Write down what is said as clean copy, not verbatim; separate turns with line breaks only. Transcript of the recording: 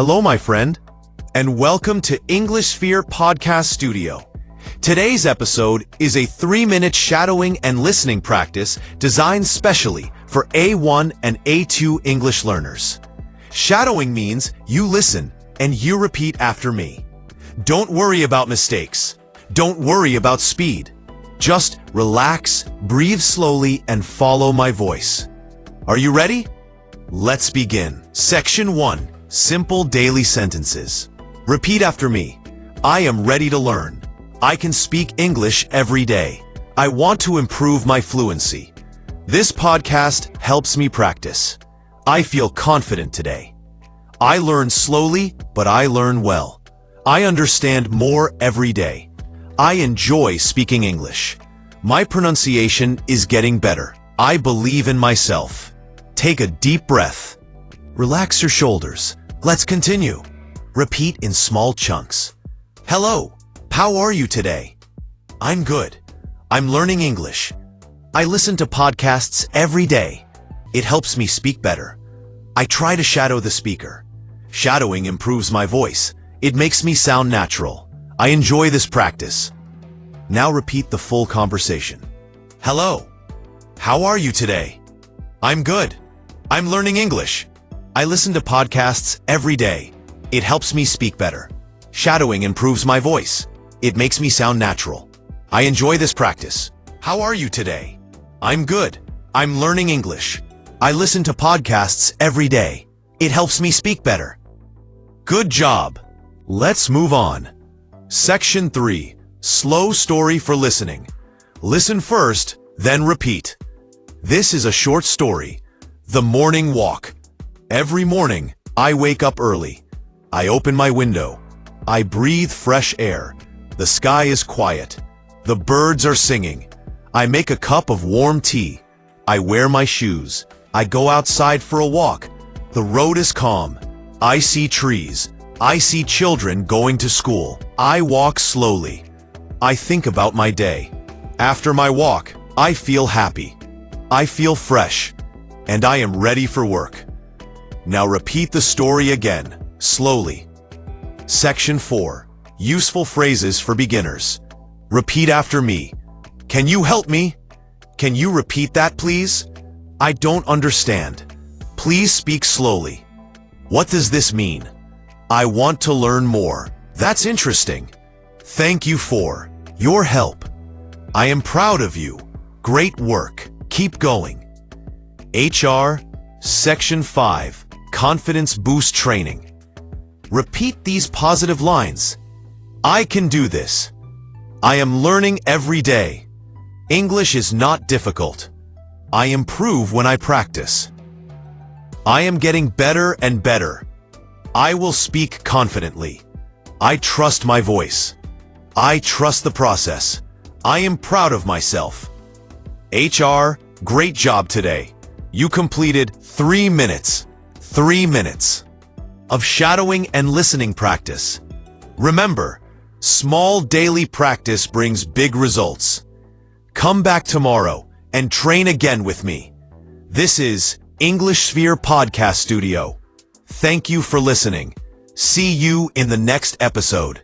Hello, my friend, and welcome to English Sphere Podcast Studio. Today's episode is a 3-minute shadowing and listening practice designed specially for A1 and A2 English learners. Shadowing means you listen and you repeat after me. Don't worry about mistakes. Don't worry about speed. Just relax, breathe slowly, and follow my voice. Are you ready? Let's begin. Section 1. Simple daily sentences. Repeat after me. I am ready to learn. I can speak English every day. I want to improve my fluency. This podcast helps me practice. I feel confident today. I learn slowly, but I learn well. I understand more every day. I enjoy speaking English. My pronunciation is getting better. I believe in myself. Take a deep breath. Relax your shoulders. Let's continue. Repeat in small chunks. Hello, how are you today? I'm good. I'm learning English. I listen to podcasts every day. It helps me speak better. I try to shadow the speaker. Shadowing improves my voice. It makes me sound natural. I enjoy this practice. Now repeat the full conversation. Hello, how are you today? I'm good. I'm learning English. I listen to podcasts every day. It helps me speak better. Shadowing improves my voice. It makes me sound natural. I enjoy this practice. How are you today? I'm good. I'm learning English. I listen to podcasts every day. It helps me speak better. Good job. Let's move on. Section 3. Slow story for listening. Listen first, then repeat. This is a short story. The morning walk. Every morning, I wake up early. I open my window. I breathe fresh air. The sky is quiet. The birds are singing. I make a cup of warm tea. I wear my shoes. I go outside for a walk. The road is calm. I see trees. I see children going to school. I walk slowly. I think about my day. After my walk, I feel happy. I feel fresh. And I am ready for work. Now repeat the story again, slowly. Section 4. Useful phrases for beginners. Repeat after me. Can you help me? Can you repeat that, please? I don't understand. Please speak slowly. What does this mean? I want to learn more. That's interesting. Thank you for your help. I am proud of you. Great work. Keep going. HR, Section 5. Confidence Boost Training. Repeat these positive lines. I can do this. I am learning every day. English is not difficult. I improve when I practice. I am getting better and better. I will speak confidently. I trust my voice. I trust the process. I am proud of myself. HR, great job today. You completed 3 minutes. 3 minutes of shadowing and listening practice. Remember, small daily practice brings big results. Come back tomorrow and train again with me. This is English Sphere Podcast Studio. Thank you for listening. See you in the next episode.